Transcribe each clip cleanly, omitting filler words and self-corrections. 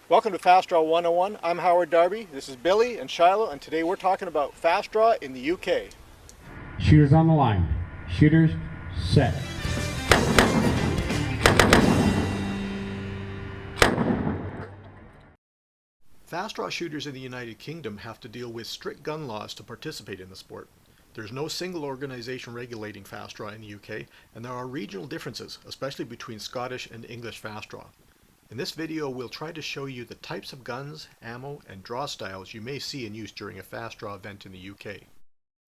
Welcome to Fast Draw 101. I'm Howard Darby. This is Billy and Shilo, and today we're talking about fast draw in the UK. Shooters on the line. Shooters set. Fast draw shooters in the United Kingdom have to deal with strict gun laws to participate in the sport. There's no single organization regulating fast draw in the UK, and there are regional differences, especially between Scottish and English fast draw. In this video, we'll try to show you the types of guns, ammo, and draw styles you may see in use during a fast draw event in the UK.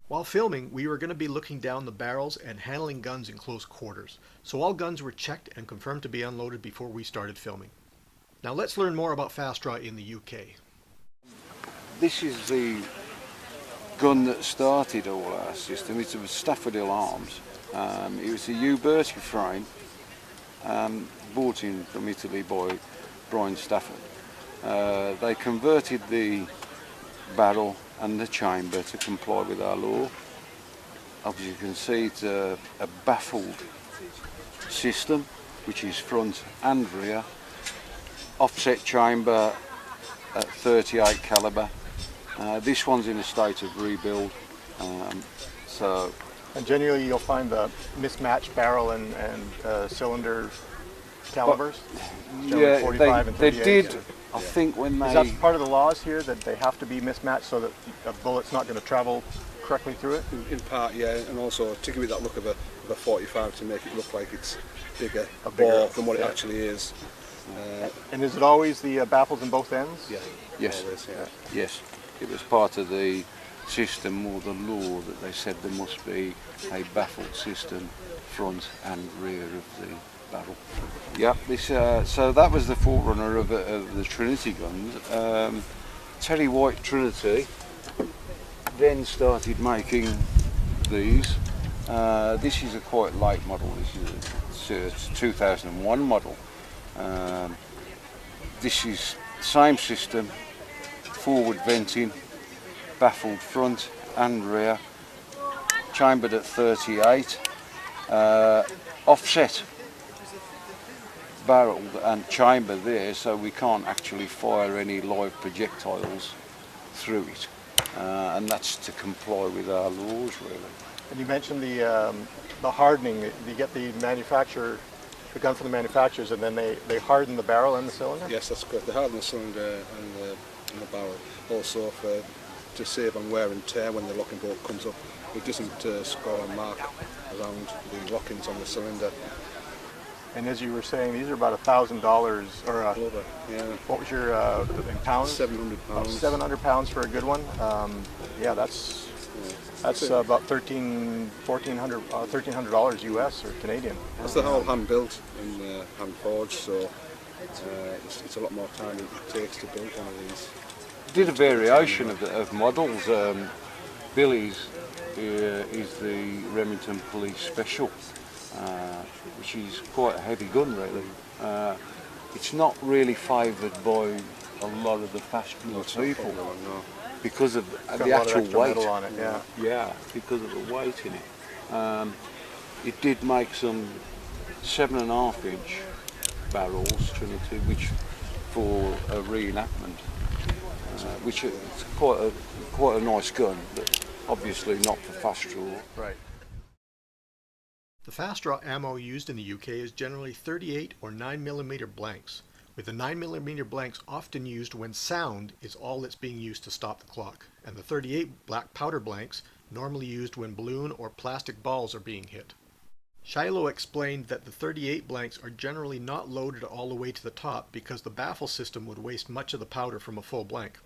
While filming, we were going to be looking down the barrels and handling guns in close quarters, so all guns were checked and confirmed to be unloaded before we started filming. Now let's learn more about fast draw in the UK. This is the gun that started all our system. It's a Stafford Arms. It was a Uberti frame. Brought in from Italy by Brian Stafford. They converted the barrel and the chamber to comply with our law. As you can see, it's a baffled system, which is front and rear. Offset chamber at 38 caliber. This one's in a state of rebuild. And generally you'll find the mismatched barrel and cylinder calibers? Yeah, 45 and they 38. did. I think when they... Is that part of the laws here, that they have to be mismatched so that a bullet's not going to travel correctly through it? In part, yeah, and also to give it that look of a 45 to make it look like it's bigger bore than what it actually is. And is it always the baffles in both ends? Yeah. Yes. Always, yeah. Yes. It was part of the system or the law that they said there must be a baffled system front and rear of the barrel. Yep. So that was the forerunner of the Trinity guns. Terry White Trinity then started making these. This is a quite late model. This is a 2001 model. This is the same system, forward venting, baffled front and rear, chambered at 38, offset barrel and chamber there, so we can't actually fire any live projectiles through it, and that's to comply with our laws, really. And you mentioned the hardening. You get the gun from the manufacturers, and then they harden the barrel and the cylinder? Yes, that's correct. They harden the cylinder and the barrel. Also to save on wear and tear when the locking bolt comes up. It doesn't score a mark around the lock-ins on the cylinder. And as you were saying, these are about $1,000, or Over, yeah. what was your in pounds? 700 pounds. 700 pounds for a good one. Yeah, that's about $1,300 US or Canadian. That's the whole hand built and hand forged, so it's a lot more time it takes to build one of these. Did a variation of models. Billy's is the Remington Police Special, which is quite a heavy gun, really. It's not really favoured by a lot of the fashionable people because of the actual weight on it. Yeah. Yeah, because of the weight in it. It did make some 7.5-inch barrels, Trinity, which for a reenactment, which is quite a nice gun, but obviously not for fast draw. Right. The fast draw ammo used in the UK is generally 38 or 9mm blanks, with the 9mm blanks often used when sound is all that's being used to stop the clock, and the 38 black powder blanks normally used when balloon or plastic balls are being hit. Shilo explained that the 38 blanks are generally not loaded all the way to the top because the baffle system would waste much of the powder from a full blank,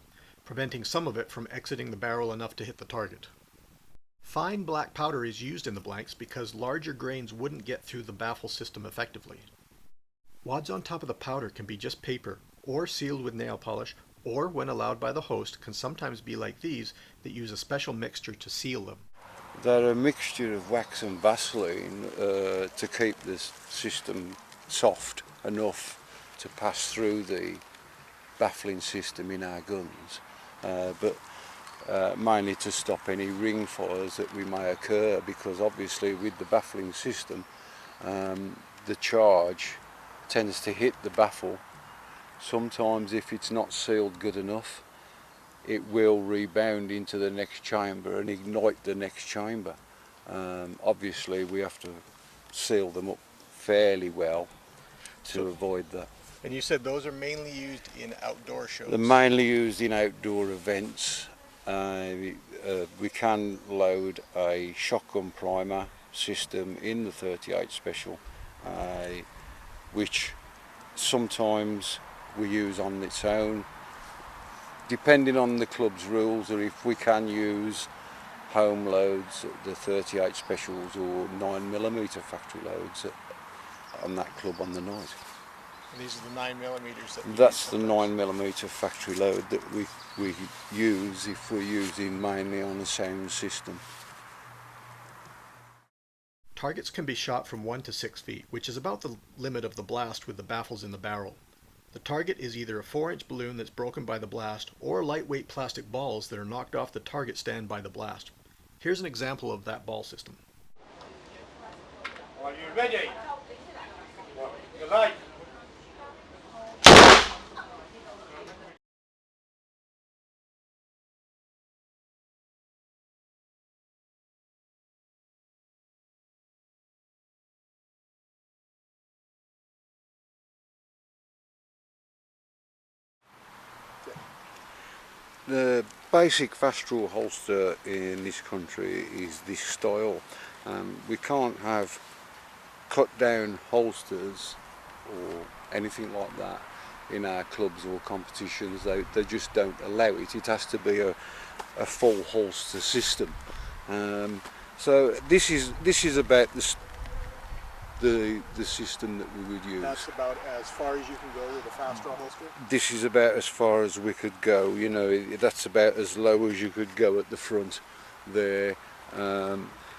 preventing some of it from exiting the barrel enough to hit the target. Fine black powder is used in the blanks because larger grains wouldn't get through the baffle system effectively. Wads on top of the powder can be just paper, or sealed with nail polish, or when allowed by the host can sometimes be like these that use a special mixture to seal them. They're a mixture of wax and Vaseline to keep the system soft enough to pass through the baffling system in our guns, but mainly to stop any ring fires that may occur, because obviously with the baffling system the charge tends to hit the baffle Sometimes if it's not sealed good enough, it will rebound into the next chamber and ignite the next chamber. Obviously we have to seal them up fairly well to avoid that. And you said those are mainly used in outdoor shows? They're mainly used in outdoor events. We can load a shotgun primer system in the 38 Special, which sometimes we use on its own, depending on the club's rules, or if we can use home loads, the 38 Specials or 9mm factory loads on that club on the night. And these are the 9mm That's the 9mm factory load that we use if we're using mainly on a sound system. Targets can be shot from 1 to 6 feet, which is about the limit of the blast with the baffles in the barrel. The target is either a 4-inch balloon that's broken by the blast or lightweight plastic balls that are knocked off the target stand by the blast. Here's an example of that ball system. Are you ready? Good night. The basic fast draw holster in this country is this style. We can't have cut down holsters or anything like that in our clubs or competitions. They just don't allow it. It has to be a full holster system. So this is about the system that we would use. That's about as far as you can go with a fast draw holster? This is about as far as we could go, you know, that's about as low as you could go at the front there.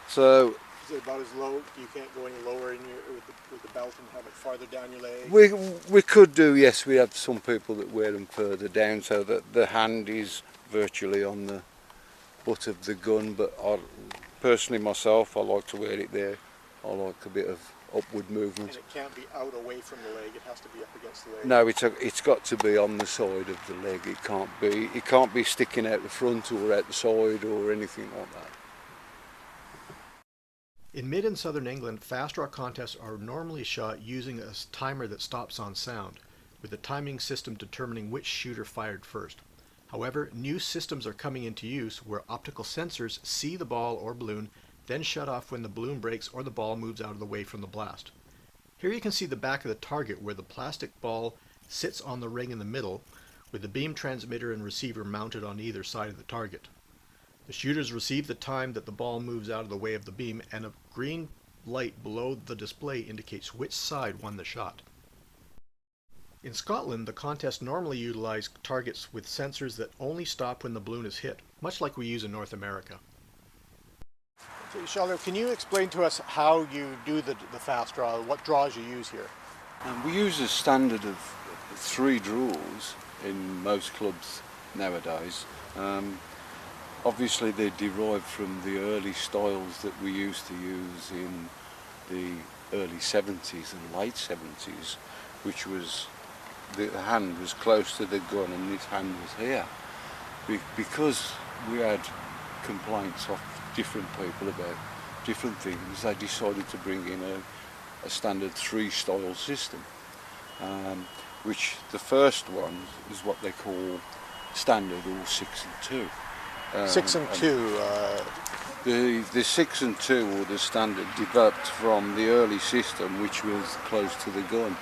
So is it about as low? You can't go any lower in with the belt and have it farther down your leg? We could do, yes. We have some people that wear them further down so that the hand is virtually on the butt of the gun, but personally myself, I like to wear it there. I like a bit of upward movement. And it can't be out away from the leg, it has to be up against the leg? No, it's got to be on the side of the leg. It can't be sticking out the front or out the side or anything like that. In mid and southern England, fast draw contests are normally shot using a timer that stops on sound, with the timing system determining which shooter fired first. However, new systems are coming into use where optical sensors see the ball or balloon, then shut off when the balloon breaks or the ball moves out of the way from the blast. Here you can see the back of the target where the plastic ball sits on the ring in the middle, with the beam transmitter and receiver mounted on either side of the target. The shooters receive the time that the ball moves out of the way of the beam, and a green light below the display indicates which side won the shot. In Scotland, the contest normally utilized targets with sensors that only stop when the balloon is hit, much like we use in North America. So, Shilo, can you explain to us how you do the fast draw, what draws you use here? We use a standard of 3 draws in most clubs nowadays. Obviously they're derived from the early styles that we used to use in the early 70s and late 70s, which was the hand was close to the gun and this hand was here. Because we had complaints of different people about different things, they decided to bring in a standard 3-style system, which the first one is what they call standard or 6 and 2. 6 and 2. The 6 and 2 or the standard developed from the early system, which was close to the gun,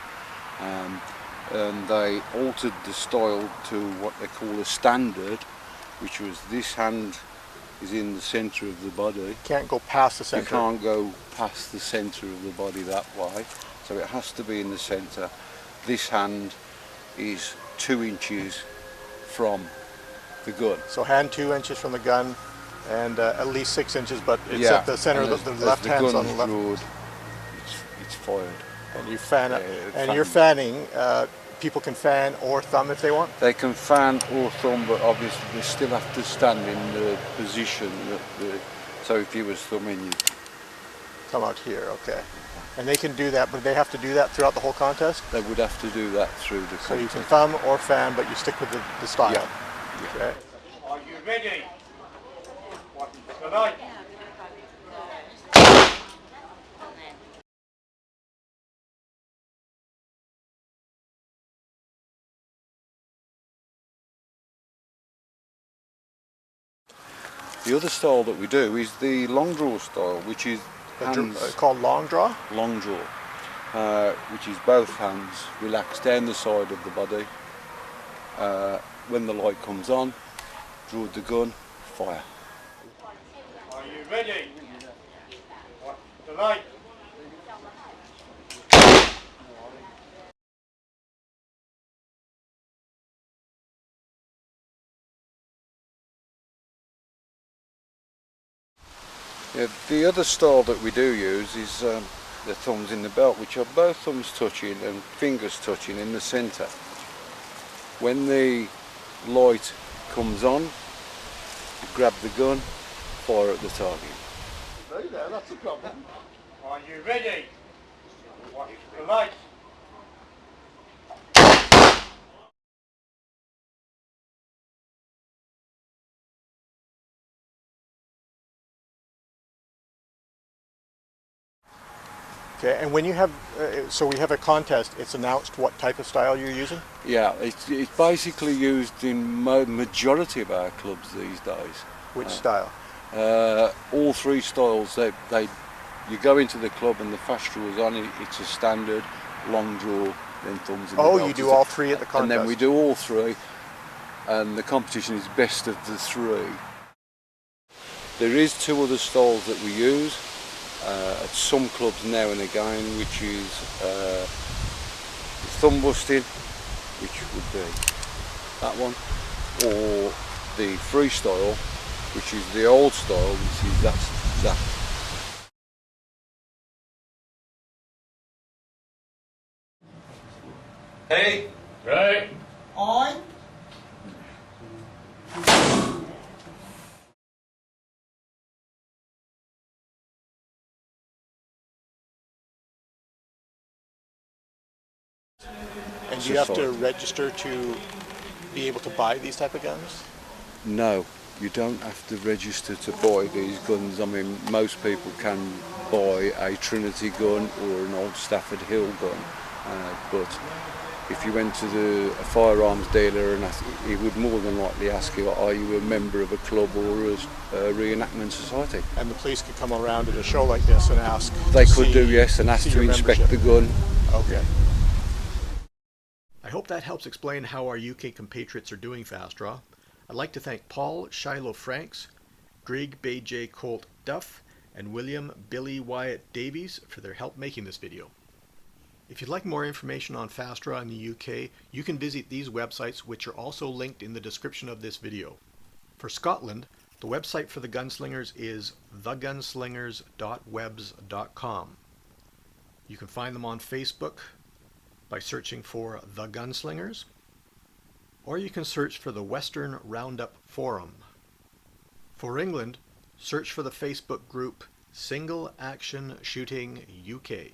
and they altered the style to what they call a standard, which was this hand is in the centre of the body. Can't go past the centre. You can't go past the centre of the body that way, so it has to be in the centre. This hand is 2 inches from the gun. So hand 2 inches from the gun, and at least 6 inches, but it's at the centre of the left hand's on the left. Drawn, it's fired. And you fan it, and you're fanning. People can fan or thumb if they want? They can fan or thumb, but obviously they still have to stand in the position that so if you was thumbing, you come out here, okay. And they can do that, but they have to do that throughout the whole contest? They would have to do that through the So you can contest. thumb or fan, but you stick with the style? Yeah. Okay. Are you ready? What is the light? The other style that we do is the long draw style, which is Called long draw? long draw, which is both hands relaxed down the side of the body. When the light comes on, draw the gun, fire. Are you ready? What is the light? Yeah, the other style that we do use is the thumbs in the belt, which are both thumbs touching and fingers touching in the centre. When the light comes on, you grab the gun, fire at the target. Right there, that's the problem. Are you ready? What is the light? Okay, and when you have, so we have a contest, it's announced what type of style you're using? Yeah, it's basically used in majority of our clubs these days. Which style? All three styles, you go into the club and the fast draw is on, it's a standard, long draw, then thumbs in the belt. Oh, you do all three at the contest? And then we do all three, and the competition is best of the three. There is two other styles that we use at some clubs now and again, which is thumb busting, which would be that one, or the freestyle, which is the old style, which is that. Hey. Right. On. And do you have to register to be able to buy these type of guns? No, you don't have to register to buy these guns. I mean, most people can buy a Trinity gun or an old Stafford Hill gun, but if you went to a firearms dealer, and he would more than likely ask you, are you a member of a club or a reenactment society? And the police could come around at a show like this and ask? They could do, yes, and ask to inspect the gun. Okay. I hope that helps explain how our UK compatriots are doing fast draw. I'd like to thank Paul Shilo Franks, Greig J. Colt Duff, and William Billy Wyatt Davies for their help making this video. If you'd like more information on fast draw in the UK, you can visit these websites, which are also linked in the description of this video. For Scotland, the website for the Gunslingers is thegunslingers.webs.com. You can find them on Facebook by searching for The Gunslingers, or you can search for the Western Roundup Forum. For England, search for the Facebook group Single Action Shooting UK.